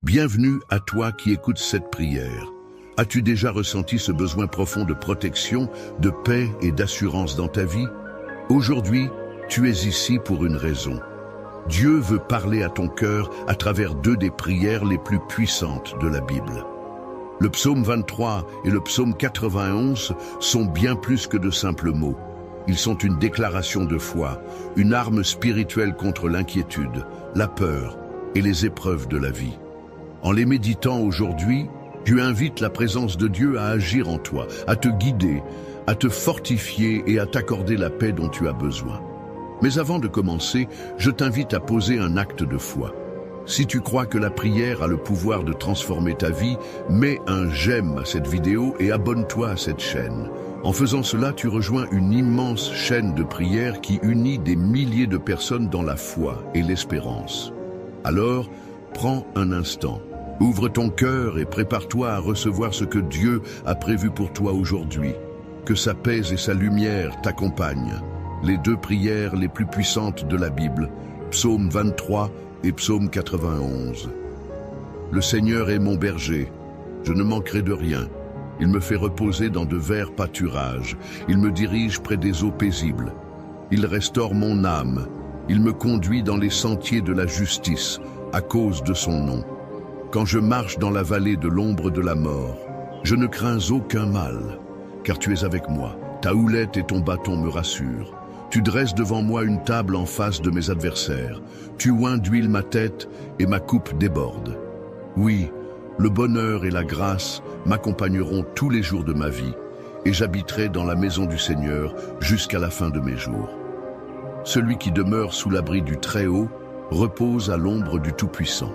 Bienvenue à toi qui écoutes cette prière. As-tu déjà ressenti ce besoin profond de protection, de paix et d'assurance dans ta vie? Aujourd'hui, tu es ici pour une raison. Dieu veut parler à ton cœur à travers deux des prières les plus puissantes de la Bible. Le psaume 23 et le psaume 91 sont bien plus que de simples mots. Ils sont une déclaration de foi, une arme spirituelle contre l'inquiétude, la peur et les épreuves de la vie. En les méditant aujourd'hui, tu invites la présence de Dieu à agir en toi, à te guider, à te fortifier et à t'accorder la paix dont tu as besoin. Mais avant de commencer, je t'invite à poser un acte de foi. Si tu crois que la prière a le pouvoir de transformer ta vie, mets un j'aime à cette vidéo et abonne-toi à cette chaîne. En faisant cela, tu rejoins une immense chaîne de prière qui unit des milliers de personnes dans la foi et l'espérance. Alors, prends un instant. Ouvre ton cœur et prépare-toi à recevoir ce que Dieu a prévu pour toi aujourd'hui. Que sa paix et sa lumière t'accompagnent. Les deux prières les plus puissantes de la Bible, psaume 23 et psaume 91. Le Seigneur est mon berger, je ne manquerai de rien. Il me fait reposer dans de verts pâturages, il me dirige près des eaux paisibles. Il restaure mon âme, il me conduit dans les sentiers de la justice, à cause de son nom. Quand je marche dans la vallée de l'ombre de la mort, je ne crains aucun mal, car tu es avec moi. Ta houlette et ton bâton me rassurent. Tu dresses devant moi une table en face de mes adversaires. Tu oins d'huile ma tête et ma coupe déborde. Oui, le bonheur et la grâce m'accompagneront tous les jours de ma vie, et j'habiterai dans la maison du Seigneur jusqu'à la fin de mes jours. Celui qui demeure sous l'abri du Très-Haut repose à l'ombre du Tout-Puissant.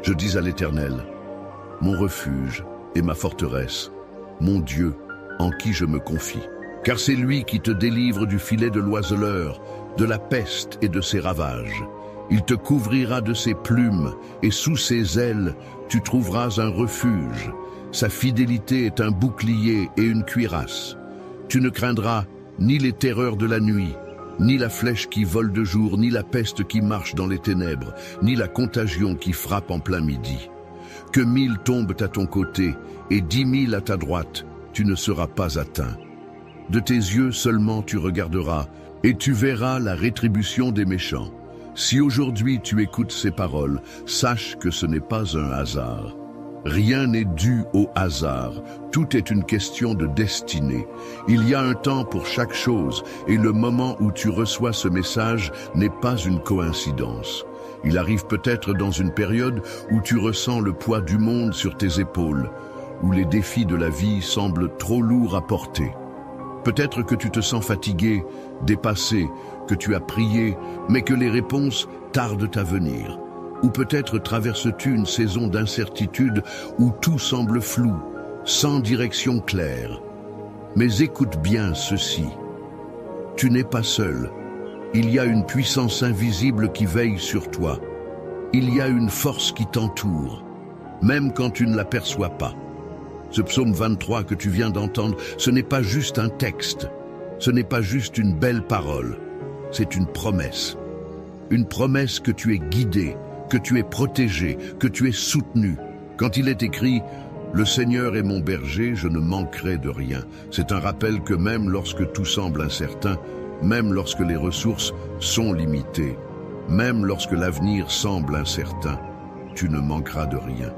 Je dis à l'Éternel, mon refuge et ma forteresse, mon Dieu, en qui je me confie. Car c'est lui qui te délivre du filet de l'oiseleur, de la peste et de ses ravages. Il te couvrira de ses plumes, et sous ses ailes, tu trouveras un refuge. Sa fidélité est un bouclier et une cuirasse. Tu ne craindras ni les terreurs de la nuit, ni la flèche qui vole de jour, ni la peste qui marche dans les ténèbres, ni la contagion qui frappe en plein midi. Que 1000 tombent à ton côté et 10 000 à ta droite, tu ne seras pas atteint. De tes yeux seulement tu regarderas et tu verras la rétribution des méchants. Si aujourd'hui tu écoutes ces paroles, sache que ce n'est pas un hasard. Rien n'est dû au hasard, tout est une question de destinée. Il y a un temps pour chaque chose et le moment où tu reçois ce message n'est pas une coïncidence. Il arrive peut-être dans une période où tu ressens le poids du monde sur tes épaules, où les défis de la vie semblent trop lourds à porter. Peut-être que tu te sens fatigué, dépassé, que tu as prié, mais que les réponses tardent à venir. Ou peut-être traverses-tu une saison d'incertitude où tout semble flou, sans direction claire. Mais écoute bien ceci. Tu n'es pas seul. Il y a une puissance invisible qui veille sur toi. Il y a une force qui t'entoure, même quand tu ne l'aperçois pas. Ce psaume 23 que tu viens d'entendre, ce n'est pas juste un texte. Ce n'est pas juste une belle parole. C'est une promesse. Une promesse que tu es guidé, que tu es protégé, que tu es soutenu. Quand il est écrit « Le Seigneur est mon berger, je ne manquerai de rien », c'est un rappel que même lorsque tout semble incertain, même lorsque les ressources sont limitées, même lorsque l'avenir semble incertain, tu ne manqueras de rien.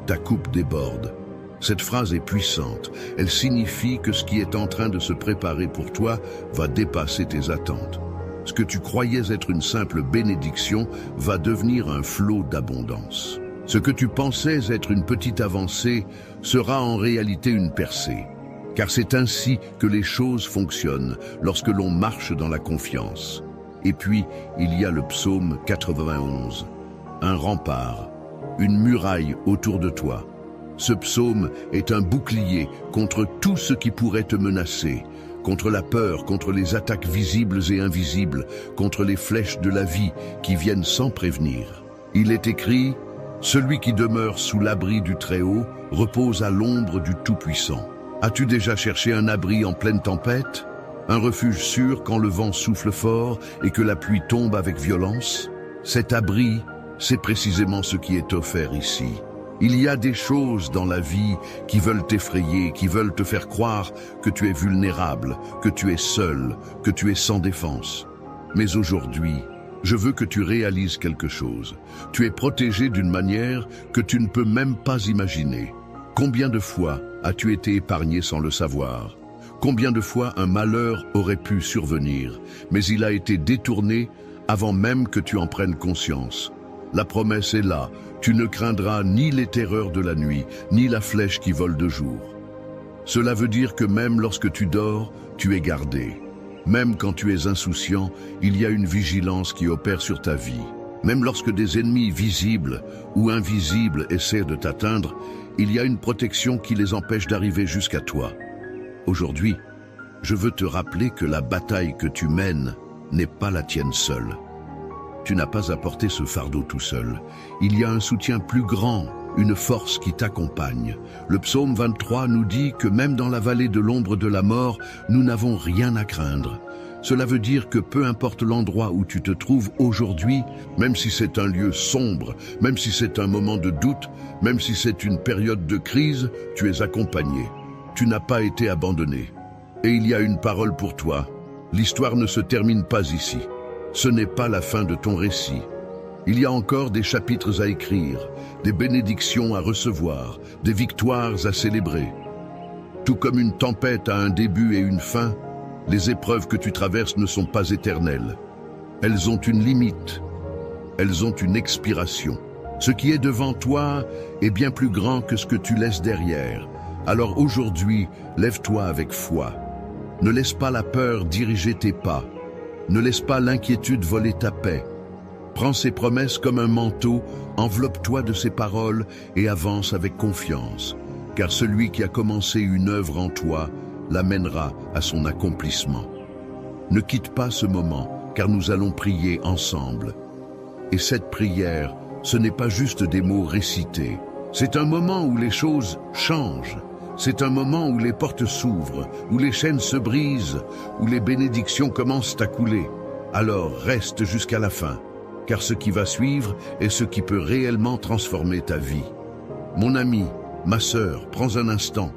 Ta coupe déborde. Cette phrase est puissante. Elle signifie que ce qui est en train de se préparer pour toi va dépasser tes attentes. Ce que tu croyais être une simple bénédiction va devenir un flot d'abondance. Ce que tu pensais être une petite avancée sera en réalité une percée. Car c'est ainsi que les choses fonctionnent lorsque l'on marche dans la confiance. Et puis, il y a le psaume 91, un rempart, une muraille autour de toi. Ce psaume est un bouclier contre tout ce qui pourrait te menacer, contre la peur, contre les attaques visibles et invisibles, contre les flèches de la vie qui viennent sans prévenir. Il est écrit « Celui qui demeure sous l'abri du Très-Haut repose à l'ombre du Tout-Puissant ». As-tu déjà cherché un abri en pleine tempête? Un refuge sûr quand le vent souffle fort et que la pluie tombe avec violence? Cet abri, C'est précisément ce qui est offert ici. Il y a des choses dans la vie qui veulent t'effrayer, qui veulent te faire croire que tu es vulnérable, que tu es seul, que tu es sans défense. Mais aujourd'hui, je veux que tu réalises quelque chose. Tu es protégé d'une manière que tu ne peux même pas imaginer. Combien de fois as-tu été épargné sans le savoir? Combien de fois un malheur aurait pu survenir, mais il a été détourné avant même que tu en prennes conscience? La promesse est là. Tu ne craindras ni les terreurs de la nuit, ni la flèche qui vole de jour. Cela veut dire que même lorsque tu dors, tu es gardé. Même quand tu es insouciant, il y a une vigilance qui opère sur ta vie. Même lorsque des ennemis visibles ou invisibles essaient de t'atteindre, il y a une protection qui les empêche d'arriver jusqu'à toi. Aujourd'hui, je veux te rappeler que la bataille que tu mènes n'est pas la tienne seule. Tu n'as pas à porter ce fardeau tout seul. Il y a un soutien plus grand, une force qui t'accompagne. Le psaume 23 nous dit que même dans la vallée de l'ombre de la mort, nous n'avons rien à craindre. Cela veut dire que peu importe l'endroit où tu te trouves aujourd'hui, même si c'est un lieu sombre, même si c'est un moment de doute, même si c'est une période de crise, tu es accompagné. Tu n'as pas été abandonné. Et il y a une parole pour toi. L'histoire ne se termine pas ici. Ce n'est pas la fin de ton récit. Il y a encore des chapitres à écrire, des bénédictions à recevoir, des victoires à célébrer. Tout comme une tempête a un début et une fin, les épreuves que tu traverses ne sont pas éternelles. Elles ont une limite. Elles ont une expiration. Ce qui est devant toi est bien plus grand que ce que tu laisses derrière. Alors aujourd'hui, lève-toi avec foi. Ne laisse pas la peur diriger tes pas. Ne laisse pas l'inquiétude voler ta paix. Prends ces promesses comme un manteau, enveloppe-toi de ces paroles et avance avec confiance. Car celui qui a commencé une œuvre en toi l'amènera à son accomplissement. Ne quitte pas ce moment, car nous allons prier ensemble. Et cette prière, ce n'est pas juste des mots récités. C'est un moment où les choses changent. C'est un moment où les portes s'ouvrent, où les chaînes se brisent, où les bénédictions commencent à couler. Alors reste jusqu'à la fin, car ce qui va suivre est ce qui peut réellement transformer ta vie. Mon ami, ma sœur, prends un instant.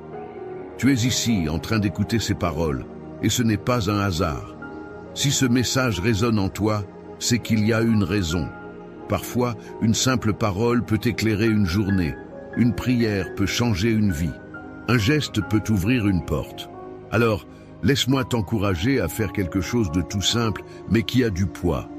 Tu es ici en train d'écouter ces paroles, et ce n'est pas un hasard. Si ce message résonne en toi, c'est qu'il y a une raison. Parfois, une simple parole peut éclairer une journée, une prière peut changer une vie. Un geste peut ouvrir une porte. Alors, laisse-moi t'encourager à faire quelque chose de tout simple, mais qui a du poids.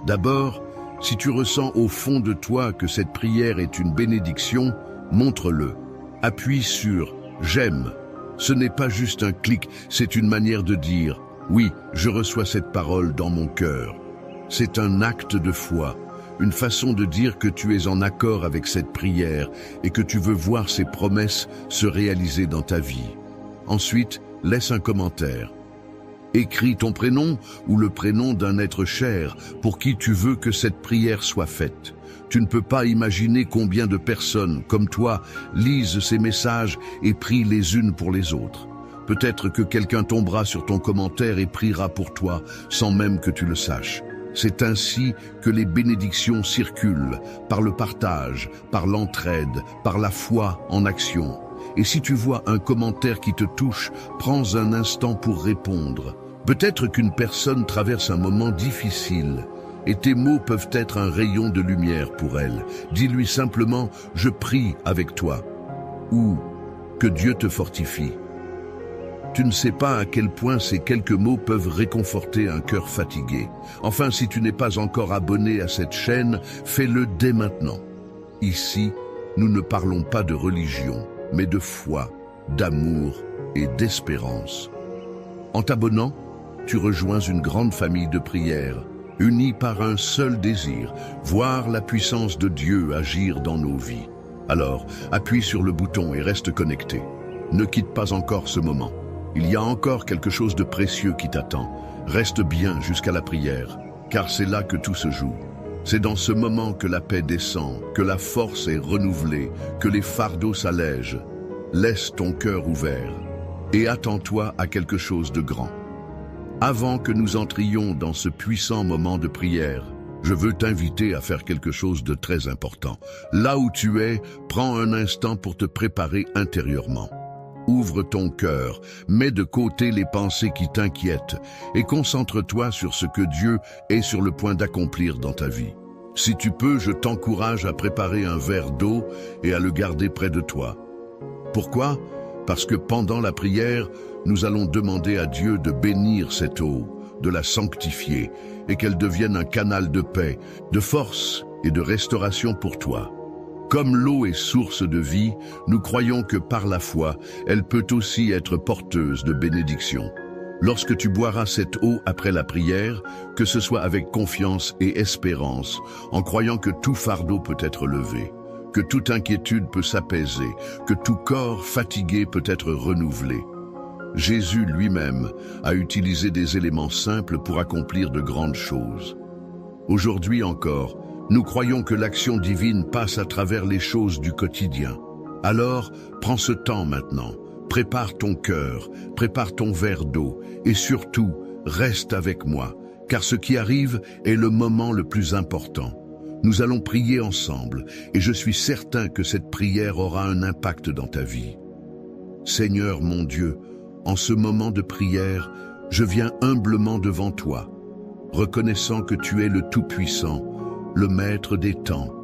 D'abord, si tu ressens au fond de toi que cette prière est une bénédiction, montre-le. Appuie sur « J'aime ». Ce n'est pas juste un clic, c'est une manière de dire « Oui, je reçois cette parole dans mon cœur ». C'est un acte de foi. Une façon de dire que tu es en accord avec cette prière et que tu veux voir ces promesses se réaliser dans ta vie. Ensuite, laisse un commentaire. Écris ton prénom ou le prénom d'un être cher pour qui tu veux que cette prière soit faite. Tu ne peux pas imaginer combien de personnes, comme toi, lisent ces messages et prient les unes pour les autres. Peut-être que quelqu'un tombera sur ton commentaire et priera pour toi sans même que tu le saches. C'est ainsi que les bénédictions circulent, par le partage, par l'entraide, par la foi en action. Et si tu vois un commentaire qui te touche, prends un instant pour répondre. Peut-être qu'une personne traverse un moment difficile, et tes mots peuvent être un rayon de lumière pour elle. Dis-lui simplement « Je prie avec toi » ou « Que Dieu te fortifie ». Tu ne sais pas à quel point ces quelques mots peuvent réconforter un cœur fatigué. Enfin, si tu n'es pas encore abonné à cette chaîne, fais-le dès maintenant. Ici, nous ne parlons pas de religion, mais de foi, d'amour et d'espérance. En t'abonnant, tu rejoins une grande famille de prières, unie par un seul désir, voir la puissance de Dieu agir dans nos vies. Alors, appuie sur le bouton et reste connecté. Ne quitte pas encore ce moment. Il y a encore quelque chose de précieux qui t'attend. Reste bien jusqu'à la prière, car c'est là que tout se joue. C'est dans ce moment que la paix descend, que la force est renouvelée, que les fardeaux s'allègent. Laisse ton cœur ouvert et attends-toi à quelque chose de grand. Avant que nous entrions dans ce puissant moment de prière, Je veux t'inviter à faire quelque chose de très important. Là où tu es, prends un instant pour te préparer intérieurement. Ouvre ton cœur, mets de côté les pensées qui t'inquiètent et concentre-toi sur ce que Dieu est sur le point d'accomplir dans ta vie. Si tu peux, je t'encourage à préparer un verre d'eau et à le garder près de toi. Pourquoi? Parce que pendant la prière, nous allons demander à Dieu de bénir cette eau, de la sanctifier et qu'elle devienne un canal de paix, de force et de restauration pour toi. Comme l'eau est source de vie, nous croyons que par la foi, elle peut aussi être porteuse de bénédiction. Lorsque tu boiras cette eau après la prière, que ce soit avec confiance et espérance, en croyant que tout fardeau peut être levé, que toute inquiétude peut s'apaiser, que tout corps fatigué peut être renouvelé. Jésus lui-même a utilisé des éléments simples pour accomplir de grandes choses. Aujourd'hui encore, nous croyons que l'action divine passe à travers les choses du quotidien. Alors, prends ce temps maintenant, prépare ton cœur, prépare ton verre d'eau et surtout, reste avec moi, car ce qui arrive est le moment le plus important. Nous allons prier ensemble et je suis certain que cette prière aura un impact dans ta vie. Seigneur mon Dieu, en ce moment de prière, je viens humblement devant toi, reconnaissant que tu es le Tout-Puissant, le Maître des temps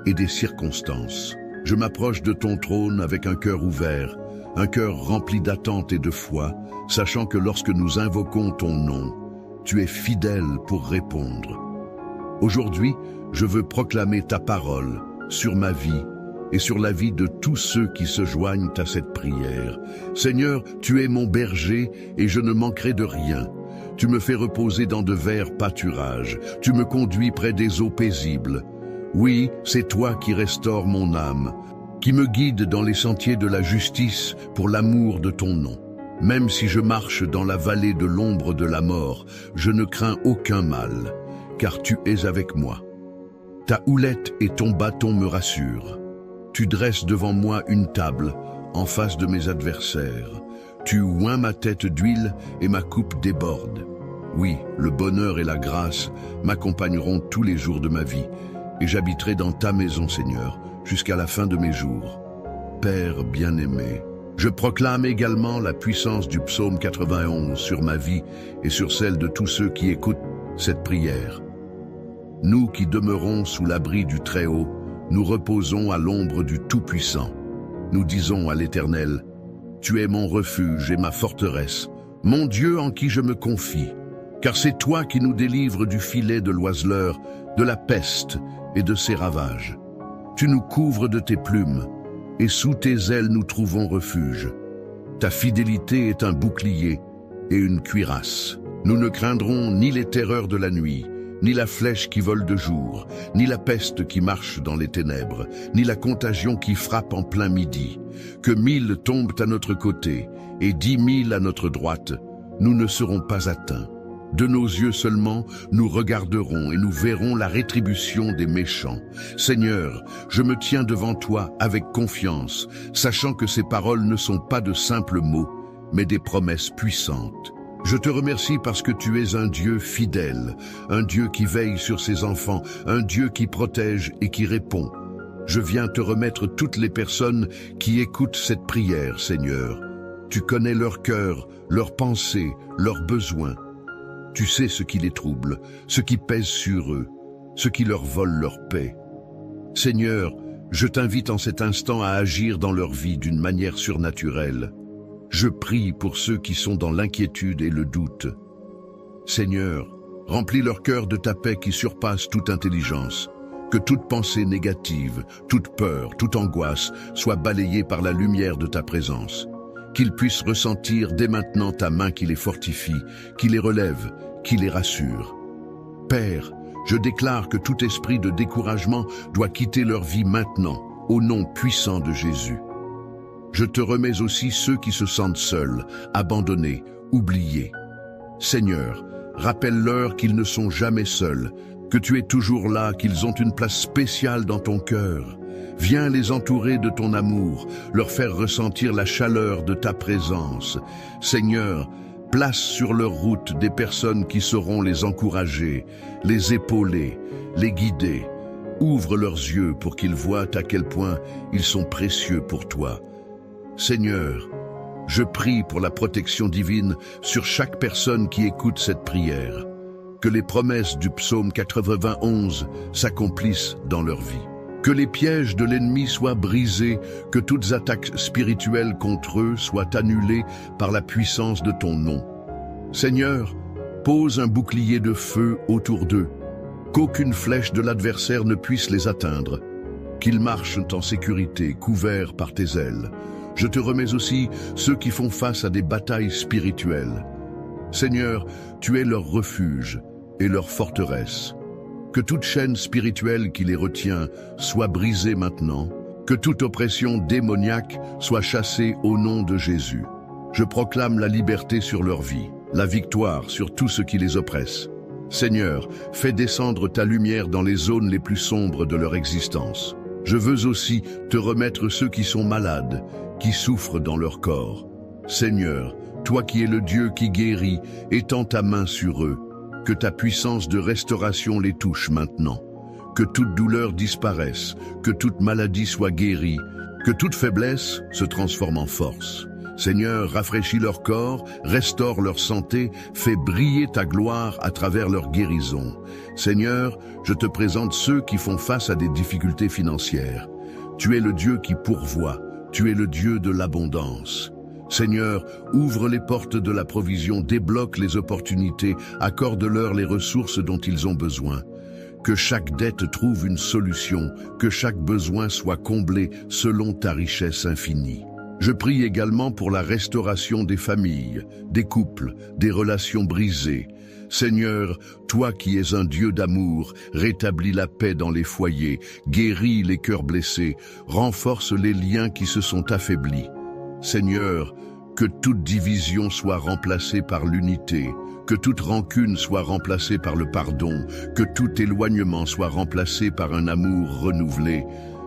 et des circonstances. Je m'approche de ton trône avec un cœur ouvert, un cœur rempli d'attente et de foi, sachant que lorsque nous invoquons ton nom, tu es fidèle pour répondre. Aujourd'hui, je veux proclamer ta parole sur ma vie et sur la vie de tous ceux qui se joignent à cette prière. Seigneur, tu es mon berger et je ne manquerai de rien. Tu me fais reposer dans de verts pâturages. Tu me conduis près des eaux paisibles. Oui, c'est toi qui restaures mon âme, qui me guide dans les sentiers de la justice pour l'amour de ton nom. Même si je marche dans la vallée de l'ombre de la mort, je ne crains aucun mal, car tu es avec moi. Ta houlette et ton bâton me rassurent. Tu dresses devant moi une table en face de mes adversaires. Tu oins ma tête d'huile et ma coupe déborde. Oui, le bonheur et la grâce m'accompagneront tous les jours de ma vie et j'habiterai dans ta maison, Seigneur, jusqu'à la fin de mes jours. Père bien-aimé, je proclame également la puissance du psaume 91 sur ma vie et sur celle de tous ceux qui écoutent cette prière. Nous qui demeurons sous l'abri du Très-Haut, nous reposons à l'ombre du Tout-Puissant. Nous disons à l'Éternel, « Tu es mon refuge et ma forteresse, mon Dieu en qui je me confie, car c'est toi qui nous délivres du filet de l'oiseleur, de la peste et de ses ravages. Tu nous couvres de tes plumes, et sous tes ailes nous trouvons refuge. Ta fidélité est un bouclier et une cuirasse. Nous ne craindrons ni les terreurs de la nuit, ni la flèche qui vole de jour, ni la peste qui marche dans les ténèbres, ni la contagion qui frappe en plein midi. Que 1000 tombent à notre côté et 10 000 à notre droite, nous ne serons pas atteints. De nos yeux seulement, nous regarderons et nous verrons la rétribution des méchants. Seigneur, je me tiens devant toi avec confiance, sachant que ces paroles ne sont pas de simples mots, mais des promesses puissantes. Je te remercie parce que tu es un Dieu fidèle, un Dieu qui veille sur ses enfants, un Dieu qui protège et qui répond. Je viens te remettre toutes les personnes qui écoutent cette prière, Seigneur. Tu connais leur cœur, leurs pensées, leurs besoins. Tu sais ce qui les trouble, ce qui pèse sur eux, ce qui leur vole leur paix. Seigneur, je t'invite en cet instant à agir dans leur vie d'une manière surnaturelle. Je prie pour ceux qui sont dans l'inquiétude et le doute. Seigneur, remplis leur cœur de ta paix qui surpasse toute intelligence. Que toute pensée négative, toute peur, toute angoisse soit balayée par la lumière de ta présence. Qu'ils puissent ressentir dès maintenant ta main qui les fortifie, qui les relève, qui les rassure. Père, je déclare que tout esprit de découragement doit quitter leur vie maintenant, au nom puissant de Jésus. Je te remets aussi ceux qui se sentent seuls, abandonnés, oubliés. Seigneur, rappelle-leur qu'ils ne sont jamais seuls, que tu es toujours là, qu'ils ont une place spéciale dans ton cœur. Viens les entourer de ton amour, leur faire ressentir la chaleur de ta présence. Seigneur, Place sur leur route des personnes qui sauront les encourager, les épauler, les guider. Ouvre leurs yeux pour qu'ils voient à quel point ils sont précieux pour toi. Seigneur, je prie pour la protection divine sur chaque personne qui écoute cette prière. Que les promesses du psaume 91 s'accomplissent dans leur vie. Que les pièges de l'ennemi soient brisés, que toutes attaques spirituelles contre eux soient annulées par la puissance de ton nom. Seigneur, pose un bouclier de feu autour d'eux, qu'aucune flèche de l'adversaire ne puisse les atteindre. Qu'ils marchent en sécurité, couverts par tes ailes. Je te remets aussi ceux qui font face à des batailles spirituelles. Seigneur, tu es leur refuge et leur forteresse. Que toute chaîne spirituelle qui les retient soit brisée maintenant, que toute oppression démoniaque soit chassée au nom de Jésus. Je proclame la liberté sur leur vie, la victoire sur tout ce qui les oppresse. Seigneur, fais descendre ta lumière dans les zones les plus sombres de leur existence. Je veux aussi te remettre ceux qui sont malades, qui souffrent dans leur corps. Seigneur, toi qui es le Dieu qui guérit, étends ta main sur eux. Que ta puissance de restauration les touche maintenant. Que toute douleur disparaisse, que toute maladie soit guérie, que toute faiblesse se transforme en force. Seigneur, rafraîchis leur corps, restaure leur santé, fais briller ta gloire à travers leur guérison. Seigneur, je te présente ceux qui font face à des difficultés financières. Tu es le Dieu qui pourvoit, tu es le Dieu de l'abondance. Seigneur, ouvre les portes de la provision, débloque les opportunités, accorde-leur les ressources dont ils ont besoin. Que chaque dette trouve une solution, que chaque besoin soit comblé selon ta richesse infinie. Je prie également pour la restauration des familles, des couples, des relations brisées. Seigneur, toi qui es un Dieu d'amour, rétablis la paix dans les foyers, guéris les cœurs blessés, renforce les liens qui se sont affaiblis. Seigneur, que toute division soit remplacée par l'unité, que toute rancune soit remplacée par le pardon, que tout éloignement soit remplacé par un amour renouvelé.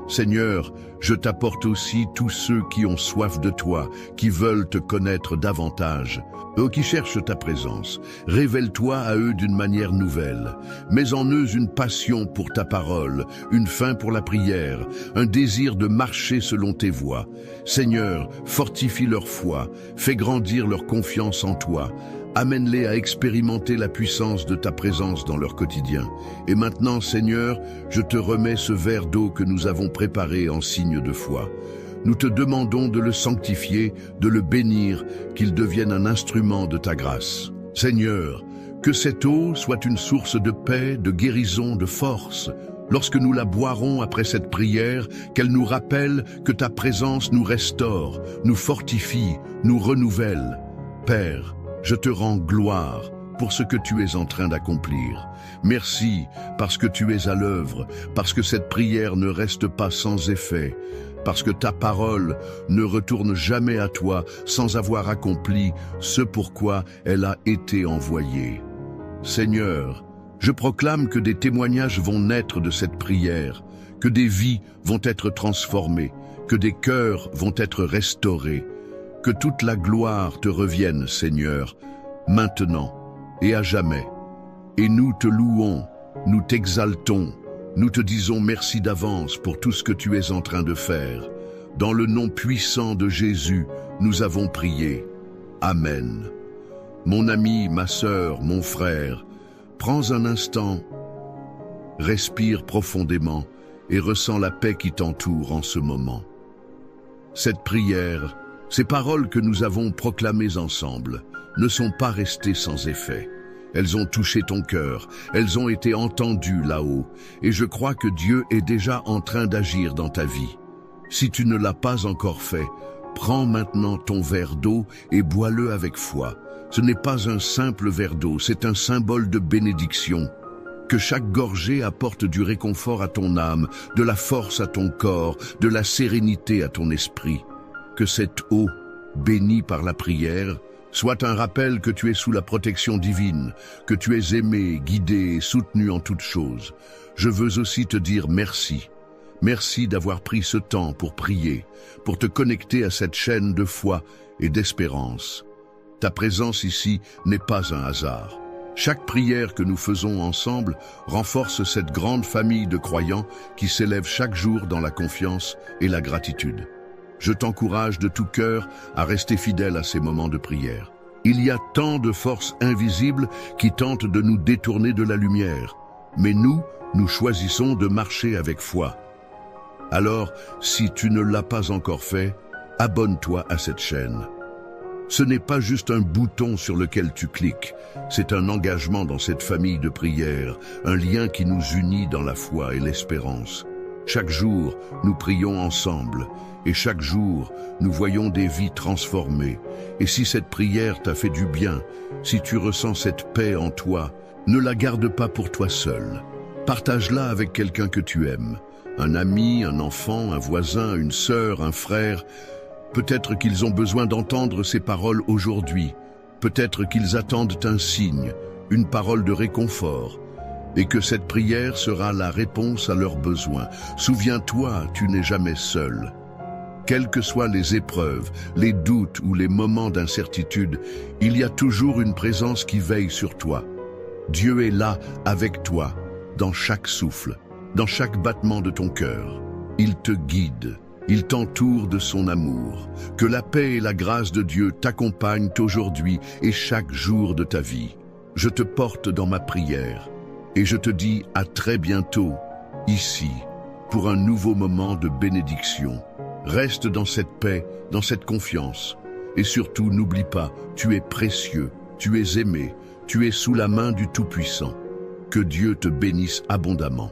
Seigneur, je t'apporte aussi tous ceux qui ont soif de toi, qui veulent te connaître davantage. Eux qui cherchent ta présence, révèle-toi à eux d'une manière nouvelle. Mets en eux une passion pour ta parole, une faim pour la prière, un désir de marcher selon tes voies. Seigneur, fortifie leur foi, fais grandir leur confiance en toi. Amène-les à expérimenter la puissance de ta présence dans leur quotidien. Et maintenant, Seigneur, je te remets ce verre d'eau que nous avons préparé en signe de foi. Nous te demandons de le sanctifier, de le bénir, qu'il devienne un instrument de ta grâce. Seigneur, que cette eau soit une source de paix, de guérison, de force. Lorsque nous la boirons après cette prière, qu'elle nous rappelle que ta présence nous restaure, nous fortifie, nous renouvelle. Père, je te rends gloire pour ce que tu es en train d'accomplir. Merci parce que tu es à l'œuvre, parce que cette prière ne reste pas sans effet, parce que ta parole ne retourne jamais à toi sans avoir accompli ce pourquoi elle a été envoyée. Seigneur, je proclame que des témoignages vont naître de cette prière, que des vies vont être transformées, que des cœurs vont être restaurés. Que toute la gloire te revienne, Seigneur, maintenant et à jamais. Et nous te louons, nous t'exaltons, nous te disons merci d'avance pour tout ce que tu es en train de faire. Dans le nom puissant de Jésus, nous avons prié. Amen. Mon ami, ma sœur, mon frère, prends un instant, respire profondément et ressens la paix qui t'entoure en ce moment. Cette prière, ces paroles que nous avons proclamées ensemble ne sont pas restées sans effet. Elles ont touché ton cœur, elles ont été entendues là-haut, et je crois que Dieu est déjà en train d'agir dans ta vie. Si tu ne l'as pas encore fait, prends maintenant ton verre d'eau et bois-le avec foi. Ce n'est pas un simple verre d'eau, c'est un symbole de bénédiction. Que chaque gorgée apporte du réconfort à ton âme, de la force à ton corps, de la sérénité à ton esprit. Que cette eau, bénie par la prière, soit un rappel que tu es sous la protection divine, que tu es aimé, guidé et soutenu en toutes choses. Je veux aussi te dire merci. Merci d'avoir pris ce temps pour prier, pour te connecter à cette chaîne de foi et d'espérance. Ta présence ici n'est pas un hasard. Chaque prière que nous faisons ensemble renforce cette grande famille de croyants qui s'élèvent chaque jour dans la confiance et la gratitude. Je t'encourage de tout cœur à rester fidèle à ces moments de prière. Il y a tant de forces invisibles qui tentent de nous détourner de la lumière, mais nous choisissons de marcher avec foi. Alors, si tu ne l'as pas encore fait, abonne-toi à cette chaîne. Ce n'est pas juste un bouton sur lequel tu cliques, c'est un engagement dans cette famille de prière, un lien qui nous unit dans la foi et l'espérance. Chaque jour, nous prions ensemble, et chaque jour, nous voyons des vies transformées. Et si cette prière t'a fait du bien, si tu ressens cette paix en toi, ne la garde pas pour toi seul. Partage-la avec quelqu'un que tu aimes, un ami, un enfant, un voisin, une sœur, un frère. Peut-être qu'ils ont besoin d'entendre ces paroles aujourd'hui. Peut-être qu'ils attendent un signe, une parole de réconfort. Et que cette prière sera la réponse à leurs besoins. Souviens-toi, tu n'es jamais seul. Quelles que soient les épreuves, les doutes ou les moments d'incertitude, il y a toujours une présence qui veille sur toi. Dieu est là avec toi, dans chaque souffle, dans chaque battement de ton cœur. Il te guide. Il t'entoure de son amour. Que la paix et la grâce de Dieu t'accompagnent aujourd'hui et chaque jour de ta vie. Je te porte dans ma prière et je te dis à très bientôt, ici, pour un nouveau moment de bénédiction. Reste dans cette paix, dans cette confiance. Et surtout, n'oublie pas, tu es précieux, tu es aimé, tu es sous la main du Tout-Puissant. Que Dieu te bénisse abondamment.